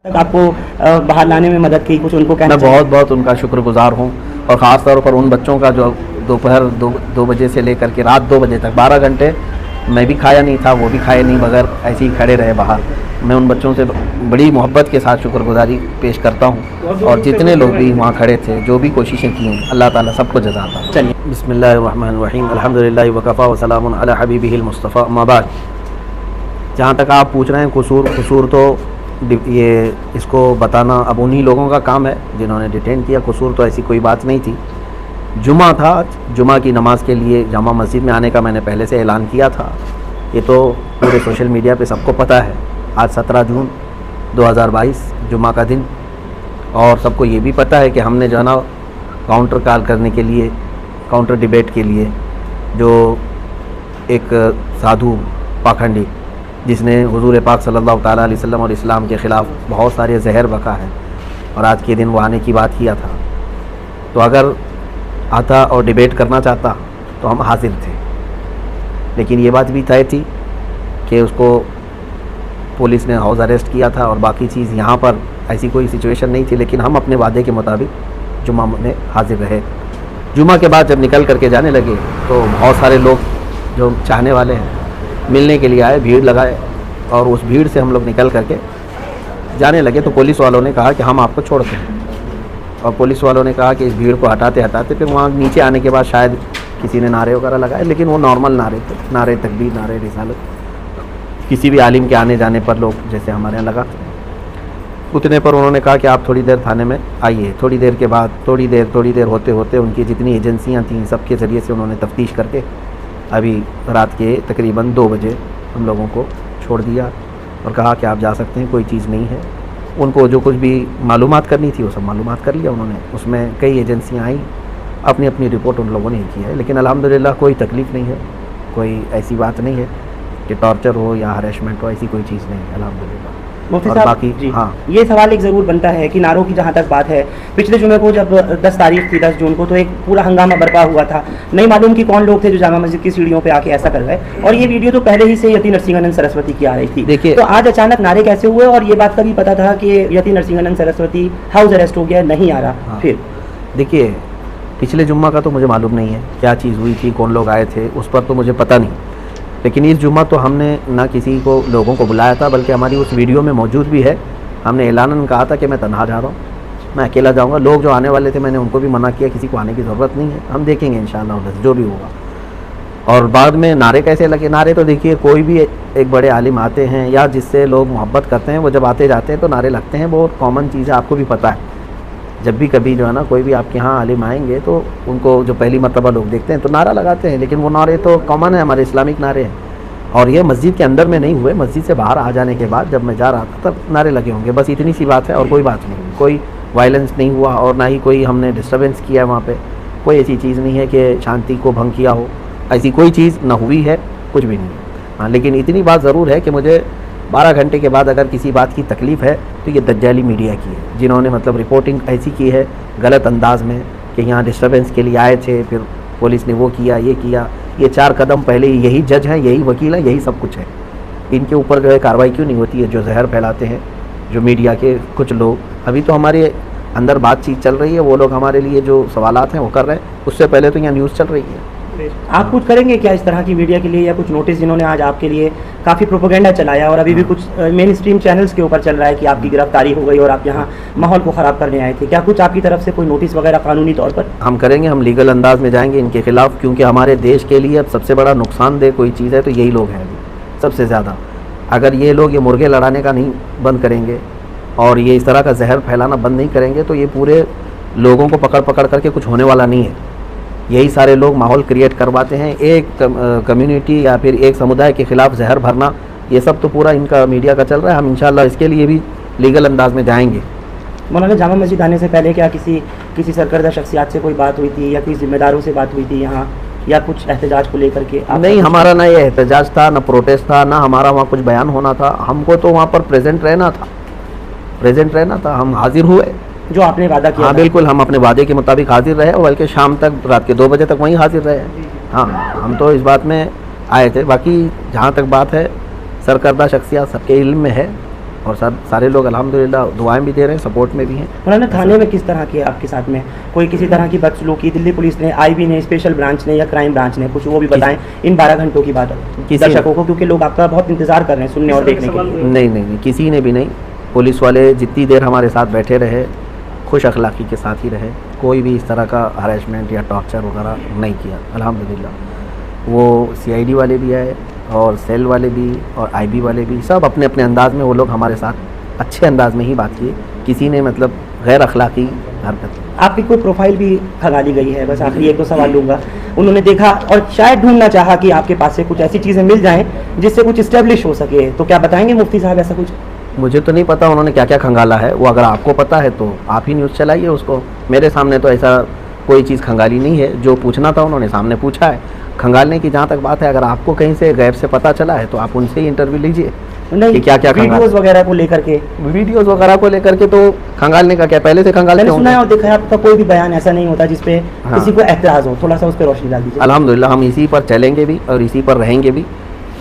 आपको बाहर लाने में मदद की, कुछ उनको कहना मैं बहुत बहुत उनका शुक्रगुजार हूँ। और ख़ास तौर पर उन बच्चों का जो दोपहर 2 बजे से लेकर के रात 2 बजे तक 12 घंटे मैं भी खाया नहीं था, वो भी खाए नहीं, बगैर ऐसे ही खड़े रहे बाहर। मैं उन बच्चों से बड़ी मोहब्बत के साथ शुक्रगुजारी पेश करता हूँ। और जितने लोग भी वहाँ खड़े थे, जो भी कोशिशें की हैं, अल्लाह ताला सबको जज़ा अता। चलिए, बिस्मिल्लाहिर्रहमानिर्रहीम, अल्हम्दुलिल्लाहि व कफ़ा व सलामुन अला हबीबिहिल मुस्तफ़ा, अम्मा बाद। जहाँ तक आप पूछ रहे हैं कसूर तो ये इसको बताना अब उन्हीं लोगों का काम है जिन्होंने डिटेन किया। कसूर तो ऐसी कोई बात नहीं थी। जुमा था, जुमा की नमाज़ के लिए जामा मस्जिद में आने का मैंने पहले से ऐलान किया था। ये तो पूरे सोशल मीडिया पे सबको पता है। आज 17 जून 2022 जुमा का दिन, और सबको ये भी पता है कि हमने जो है ना काउंटर कॉल करने के लिए, काउंटर डिबेट के लिए, जो एक साधु पाखंडी जिसने हुजूर पाक सल्लल्लाहु ताला अलैहि वसल्लम और इस्लाम के ख़िलाफ़ बहुत सारे जहर बका है, और आज के दिन वो आने की बात किया था। तो अगर आता और डिबेट करना चाहता तो हम हाजिर थे, लेकिन ये बात भी तय थी कि उसको पुलिस ने हाउस अरेस्ट किया था और बाकी चीज़ यहाँ पर ऐसी कोई सिचुएशन नहीं थी। लेकिन हम अपने वादे के मुताबिक जुमा में हाजिर रहे। जुमा के बाद जब निकल करके जाने लगे तो बहुत सारे लोग जो चाहने वाले हैं मिलने के लिए आए, भीड़ लगाए, और उस भीड़ से हम लोग निकल करके जाने लगे तो पुलिस वालों ने कहा कि हम आपको छोड़ते हैं। और पुलिस वालों ने कहा कि इस भीड़ को हटाते हटाते फिर वहाँ नीचे आने के बाद शायद किसी ने नारे वगैरह लगाए, लेकिन वो नॉर्मल नारे थे, नारे तकबीर, नारे रिसालत, किसी भी आलिम के आने जाने पर लोग जैसे हमारे यहाँ लगाते हैं। उतने पर उन्होंने कहा कि आप थोड़ी देर थाने में आइए। थोड़ी देर के बाद थोड़ी देर होते होते उनकी जितनी एजेंसियाँ थीं सबके ज़रिए से उन्होंने तफ्तीश करके अभी रात के तकरीबन 2 बजे हम लोगों को छोड़ दिया और कहा कि आप जा सकते हैं, कोई चीज़ नहीं है। उनको जो कुछ भी मालूमात करनी थी वो सब मालूमात कर लिया उन्होंने। उसमें कई एजेंसियाँ आई, अपनी अपनी रिपोर्ट उन लोगों ने की है, लेकिन अल्हम्दुलिल्लाह कोई तकलीफ़ नहीं है, कोई ऐसी बात नहीं है कि टॉर्चर हो या हरेसमेंट हो, ऐसी कोई चीज़ नहीं है अल्हम्दुलिल्लाह। मुफ्ती और साहब बाकी जी, हाँ, ये सवाल एक ज़रूर बनता है कि नारों की जहाँ तक बात है, पिछले जुमे को जब 10 तारीख थी, 10 जून को, तो एक पूरा हंगामा बर्पा हुआ था। नहीं मालूम कि कौन लोग थे जो जामा मस्जिद की सीढ़ियों पे आके ऐसा कर गए, और ये वीडियो तो पहले ही से यति नरसिंहानंद सरस्वती की आ रही थी। देखिए, तो आज अचानक नारे कैसे हुए? और ये बात का भी पता था कि यति नरसिंहानंद सरस्वती हाउस अरेस्ट हो गया, नहीं आ रहा। हाँ, फिर देखिए, पिछले जुम्मा का तो मुझे मालूम नहीं है क्या चीज़ हुई थी, कौन लोग आए थे, उस पर तो मुझे पता नहीं। लेकिन इस जुम्मा तो हमने ना किसी को लोगों को बुलाया था, बल्कि हमारी उस वीडियो में मौजूद भी है। हमने ऐलानन कहा था कि मैं तन्हा जा रहा हूँ, मैं अकेला जाऊँगा। लोग जो आने वाले थे मैंने उनको भी मना किया, किसी को आने की ज़रूरत नहीं है, हम देखेंगे इंशाअल्लाह जो भी होगा। और बाद में नारे कैसे लगे? नारे तो देखिए, कोई भी एक बड़े आलिम आते हैं या जिससे लोग मोहब्बत करते हैं, वो जब आते जाते हैं तो नारे लगते हैं, बहुत कॉमन चीज़ है, आपको भी पता है। जब भी कभी जो है ना कोई भी आपके यहाँ आलिम आएंगे तो उनको जो पहली मरतबा लोग देखते हैं तो नारा लगाते हैं, लेकिन वो नारे तो कॉमन है, हमारे इस्लामिक नारे हैं। और ये मस्जिद के अंदर में नहीं हुए, मस्जिद से बाहर आ जाने के बाद जब मैं जा रहा था तब नारे लगे होंगे, बस इतनी सी बात है और कोई बात नहीं। कोई वायलेंस नहीं हुआ और ना ही कोई हमने डिस्टर्बेंस किया वहाँ पे। कोई ऐसी चीज़ नहीं है कि शांति को भंग किया हो, ऐसी कोई चीज़ ना हुई है, कुछ भी नहीं। हाँ, लेकिन इतनी बात ज़रूर है कि मुझे 12 घंटे के बाद अगर किसी बात की तकलीफ़ है तो ये दज्जाली मीडिया की है, जिन्होंने मतलब रिपोर्टिंग ऐसी की है गलत अंदाज में कि यहाँ डिस्टर्बेंस के लिए आए थे, फिर पुलिस ने वो किया, ये किया। ये 4 कदम पहले ही यही जज हैं, यही वकील हैं, यही सब कुछ है। इनके ऊपर जो है कार्रवाई क्यों नहीं होती है? जो जहर फैलाते हैं जो मीडिया के कुछ लोग, अभी तो हमारे अंदर बातचीत चल रही है, वो लोग हमारे लिए जो सवालात हैं वो कर रहे हैं, उससे पहले तो यहाँ न्यूज़ चल रही है। आप कुछ करेंगे क्या इस तरह की मीडिया के लिए, या कुछ नोटिस जिन्होंने आज आपके लिए काफ़ी प्रोपेगेंडा चलाया और अभी भी कुछ मेन स्ट्रीम चैनल्स के ऊपर चल रहा है कि आपकी गिरफ्तारी हो गई और आप यहाँ माहौल को ख़राब करने आए थे, क्या कुछ आपकी तरफ से कोई नोटिस वगैरह कानूनी तौर पर? हम करेंगे, हम लीगल अंदाज में जाएंगे इनके ख़िलाफ़, क्योंकि हमारे देश के लिए अब सबसे बड़ा नुकसानदेह कोई चीज़ है तो यही लोग हैं अभी सबसे ज़्यादा। अगर ये लोग ये मुर्गे लड़ाने का नहीं बंद करेंगे और ये इस तरह का जहर फैलाना बंद नहीं करेंगे तो ये पूरे लोगों को पकड़ पकड़ करके कुछ होने वाला नहीं है। यही सारे लोग माहौल क्रिएट करवाते हैं, एक कम्युनिटी या फिर एक समुदाय के ख़िलाफ़ जहर भरना, ये सब तो पूरा इनका मीडिया का चल रहा है। हम इंशाअल्लाह इसके लिए भी लीगल अंदाज में जाएंगे। मौलाना, जामा मस्जिद आने से पहले क्या किसी सरकर्दा शख्सियात से कोई बात हुई थी या कोई जिम्मेदारों से बात हुई थी यहाँ, या कुछ एहतजाज को लेकर के? नहीं, हमारा ना ये एहतजाज था, ना प्रोटेस्ट था, ना हमारा वहाँ कुछ बयान होना था। हमको तो वहाँ पर प्रेजेंट रहना था, हम हाजिर हुए जो आपने वादा किया। हाँ बिल्कुल, हम अपने वादे के मुताबिक हाजिर रहे, और बल्कि शाम तक, रात के 2 बजे तक वहीं हाजिर रहे। हाँ, हम तो इस बात में आए थे। बाकी जहाँ तक बात है सरकर्दा शख्सियत सबके इल्म में है, और सारे लोग अल्हम्दुलिल्लाह दुआएं भी दे रहे हैं, सपोर्ट में भी हैं। मौलाना थाने में किस तरह की आपके साथ में कोई किसी तरह की बदसलूकी दिल्ली पुलिस ने, आईबी ने, स्पेशल ब्रांच ने या क्राइम ब्रांच ने, कुछ वो भी बताएं इन 12 घंटों की बात दर्शकों को, क्योंकि लोग आपका बहुत इंतजार कर रहे हैं सुनने और देखने के लिए। नहीं, किसी ने भी नहीं। पुलिस वाले जितनी देर हमारे साथ बैठे रहे खुश अखलाक़ी के साथ ही रहे, कोई भी इस तरह का हरेसमेंट या टॉर्चर वगैरह नहीं किया अल्हम्दुलिल्लाह। वो सीआईडी वाले भी आए और सेल वाले भी और आईबी वाले भी, सब अपने अपने अंदाज़ में वो लोग हमारे साथ अच्छे अंदाज में ही बात किए। किसी ने मतलब गैर अखलाक़ी हरकत। आपकी कोई प्रोफाइल भी खंगा ली गई है, बस आखिरी 1-2 सवाल लूँगा। उन्होंने देखा और शायद ढूंढना चाहा कि आपके पास से कुछ ऐसी चीज़ें मिल जाएं जिससे कुछ इस्टेब्लिश हो सके, तो क्या बताएंगे मुफ्ती साहब ऐसा कुछ? मुझे तो नहीं पता उन्होंने क्या क्या खंगाला है, वो अगर आपको पता है तो आप ही न्यूज़ चलाइए उसको। मेरे सामने तो ऐसा कोई चीज़ खंगाली नहीं है, जो पूछना था उन्होंने सामने पूछा है। खंगालने की जहाँ तक बात है, अगर आपको कहीं से गैब से पता चला है तो आप उनसे ही इंटरव्यू लीजिए कि क्या क्या वीडियोस वगैरह को लेकर के। वीडियोस वगैरह को लेकर के तो खंगालने का क्या, पहले से खंगालते सुना है और देखा है आपका कोई भी बयान ऐसा नहीं होता जिसपे किसी को एतराज़ हो, थोड़ा सा उस पर रोशनी डाल दीजिए। अल्हम्दुलिल्लाह हम इसी पर चलेंगे भी और इसी पर रहेंगे भी।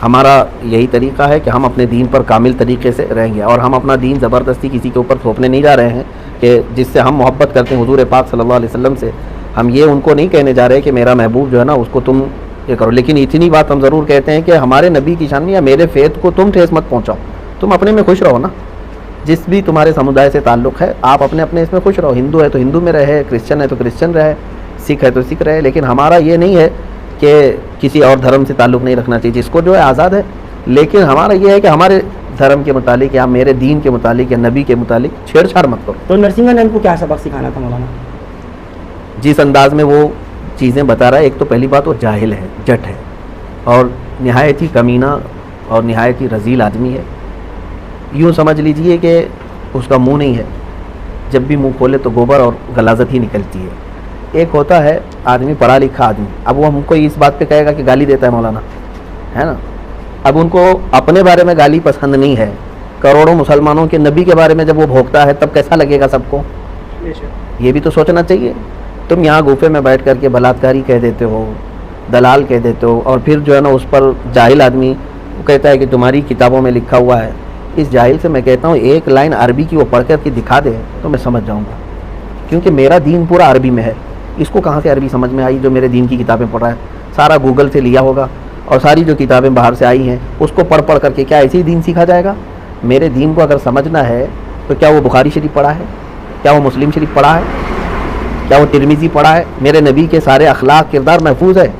हमारा यही तरीका है कि हम अपने दीन पर कामिल तरीके से रहेंगे और हम अपना दीन ज़बरदस्ती किसी के ऊपर थोपने नहीं जा रहे हैं कि जिससे हम मोहब्बत करते हैं हुजूर पाक सल्लल्लाहु अलैहि वसल्लम से। हम ये उनको नहीं कहने जा रहे कि मेरा महबूब जो है ना उसको तुम ये करो, लेकिन इतनी बात हम ज़रूर कहते हैं कि हमारे नबी की शान में या मेरे फेथ को तुम ठेस मत पहुँचाओ। तुम अपने में खुश रहो ना, जिस भी तुम्हारे समुदाय से ताल्लुक़ है आप अपने अपने इसमें खुश रहो। हिंदू है तो हिंदू में रहे, क्रिश्चियन है तो क्रिश्चियन रहे, सिख है तो सिख रहे, लेकिन हमारा ये नहीं है कि किसी और धर्म से ताल्लुक़ नहीं रखना चाहिए, जिसको जो है आज़ाद है। लेकिन हमारा ये है कि हमारे धर्म के मुतालिक या मेरे दीन के मुतालिक या नबी के मुतालिक छेड़छाड़ मत करो। तो नरसिंहानंद को क्या सबक सिखाना था मौलाना? जिस अंदाज में वो चीज़ें बता रहा है, एक तो पहली बात वो जाहिल है, जट है और नहायत ही कमीना और नहायत ही रजील आदमी है। यूँ समझ लीजिए कि उसका मुंह नहीं है, जब भी मुंह खोले तो गोबर और गलाजत ही निकलती है। एक होता है आदमी पढ़ा लिखा आदमी, अब वो हमको इस बात पे कहेगा कि गाली देता है मौलाना, है ना। अब उनको अपने बारे में गाली पसंद नहीं है, करोड़ों मुसलमानों के नबी के बारे में जब वो भोंकता है तब कैसा लगेगा सबको, ये भी तो सोचना चाहिए। तुम यहाँ गुफे में बैठ करके बलात्कारी कह देते हो, दलाल कह देते हो, और फिर जो है ना उस पर जाहिल आदमी वो कहता है कि तुम्हारी किताबों में लिखा हुआ है। इस जाहिल से मैं कहता हूँ एक लाइन अरबी की वो पढ़ कर के दिखा दे तो मैं समझ जाऊँगा, क्योंकि मेरा दीन पूरा अरबी में है। इसको कहाँ से अरबी समझ में आई जो मेरे दीन की किताबें पढ़ रहा है? सारा गूगल से लिया होगा और सारी जो किताबें बाहर से आई हैं उसको पढ़ पढ़ करके क्या ऐसे ही दीन सीखा जाएगा? मेरे दीन को अगर समझना है तो क्या वो बुखारी शरीफ पढ़ा है, क्या वो मुस्लिम शरीफ पढ़ा है, क्या वो तिरमिज़ी पढ़ा है? मेरे नबी के सारे अखलाक किरदार महफूज है।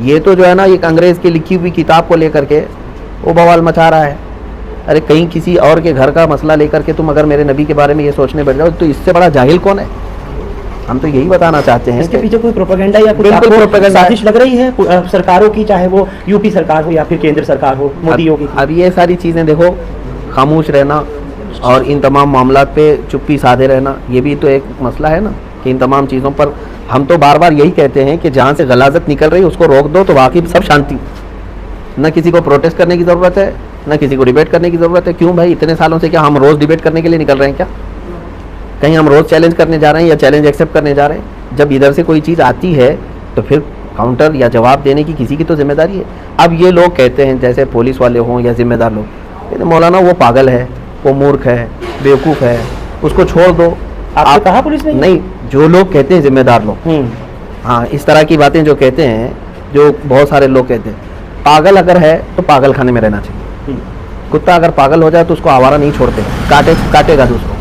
ये तो जो है ना एक अंग्रेज़ की लिखी हुई किताब को लेकर के वो बवाल मचा रहा है। अरे कहीं किसी और के घर का मसला लेकर के तुम अगर मेरे नबी के बारे में ये सोचने बैठ जाओ तो इससे बड़ा जाहिल कौन है? हम तो यही बताना चाहते हैं। इसके पीछे कोई प्रोपेगेंडा या कुछ बिल्कुल प्रोपेगेंडा साजिश लग रही है सरकारों की, चाहे वो यूपी सरकार हो या फिर केंद्र सरकार हो, मोदी योगी? अब ये सारी चीज़ें देखो, खामोश रहना और इन तमाम मामलात पे चुप्पी साधे रहना, ये भी तो एक मसला है ना कि इन तमाम चीज़ों पर हम तो बार बार यही कहते हैं कि जहाँ से गलाजत निकल रही है उसको रोक दो तो बाकी सब शांति। न किसी को प्रोटेस्ट करने की ज़रूरत है, न किसी को डिबेट करने की ज़रूरत है। क्यों भाई, इतने सालों से क्या हम रोज़ डिबेट करने के लिए निकल रहे हैं क्या? कहीं हम रोज़ चैलेंज करने जा रहे हैं या चैलेंज एक्सेप्ट करने जा रहे हैं? जब इधर से कोई चीज़ आती है तो फिर काउंटर या जवाब देने की किसी की तो जिम्मेदारी है। अब ये लोग कहते हैं जैसे पुलिस वाले हों या जिम्मेदार लोग, कहते मौलाना वो पागल है, वो मूर्ख है, बेवकूफ़ है, उसको छोड़ दो। आपने कहा पुलिस ने? नहीं, जो लोग कहते हैं जिम्मेदार लोग, हाँ, इस तरह की बातें जो कहते हैं, जो बहुत सारे लोग कहते हैं, पागल अगर है तो पागल खाने में रहना चाहिए। कुत्ता अगर पागल हो जाए तो उसको आवारा नहीं छोड़ते, काटेगा दूसरों।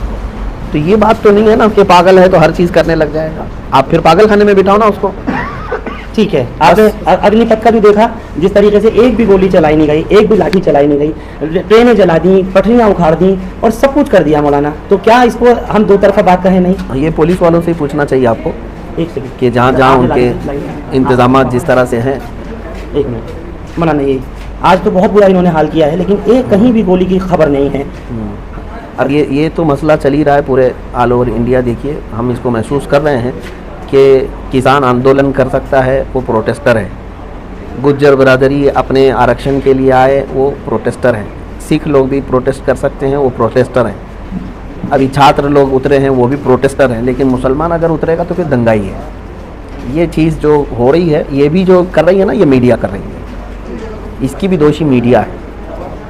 तो ये बात तो नहीं है ना कि पागल है तो हर चीज़ करने लग जाएगा। आप फिर पागल खाने में बिठाओ ना उसको। ठीक है, आपने अग्निपथ का भी देखा, जिस तरीके से एक भी गोली चलाई नहीं गई, एक भी लाठी चलाई नहीं गई, ट्रेनें जला दी, पटरियां उखाड़ दी और सब कुछ कर दिया मौलाना। तो क्या इसको हम दो तरफा बात कहें? नहीं, ये पुलिस वालों से ही पूछना चाहिए आपको एक सेकंड कि जहाँ जहाँ उनके इंतजाम जिस तरह से हैं। एक मिनट मौलाना, ये आज तो बहुत बुरा इन्होंने हाल किया है, लेकिन एक कहीं भी गोली की खबर नहीं है। और ये तो मसला चल ही रहा है पूरे ऑल ओवर इंडिया। देखिए हम इसको महसूस कर रहे हैं कि किसान आंदोलन कर सकता है, वो प्रोटेस्टर है। गुज्जर बरादरी अपने आरक्षण के लिए आए, वो प्रोटेस्टर हैं। सिख लोग भी प्रोटेस्ट कर सकते हैं, वो प्रोटेस्टर हैं। अभी छात्र लोग उतरे हैं, वो भी प्रोटेस्टर हैं। लेकिन मुसलमान अगर उतरेगा तो फिर दंगाई है। ये चीज़ जो हो रही है, ये भी जो कर रही है ना, ये मीडिया कर रही है। इसकी भी दोषी मीडिया है।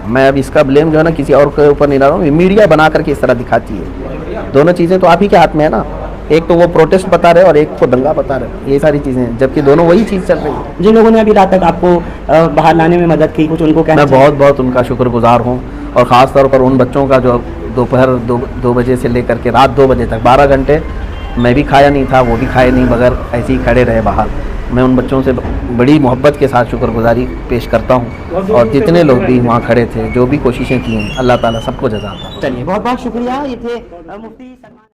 मैं अब इसका ब्लेम जो है ना किसी और के ऊपर नहीं ला रहा हूँ, मीडिया बना करके इस तरह दिखाती है। दोनों चीज़ें तो आप ही के हाथ में है ना, एक तो वो प्रोटेस्ट बता रहे और एक को दंगा बता रहे, ये सारी चीज़ें, जबकि दोनों वही चीज़ चल रही है। जिन लोगों ने अभी रात तक आपको बाहर लाने में मदद की, कुछ उनको कहना मैं बहुत बहुत उनका शुक्रगुजार हूँ, और ख़ास तौर पर उन बच्चों का जो दोपहर 2 बजे से लेकर के रात 2 बजे तक 12 घंटे मैं भी खाया नहीं था, वो भी खाए नहीं, बगैर ऐसे ही खड़े रहे बाहर। मैं उन बच्चों से बड़ी मोहब्बत के साथ शुक्रगुजारी पेश करता हूँ, और जितने लोग भी वहाँ खड़े थे, जो भी कोशिशें की हैं, अल्लाह ताला सबको जज़ा अता। चलिए, बहुत बहुत शुक्रिया। ये थे मुफ्ती सलमान।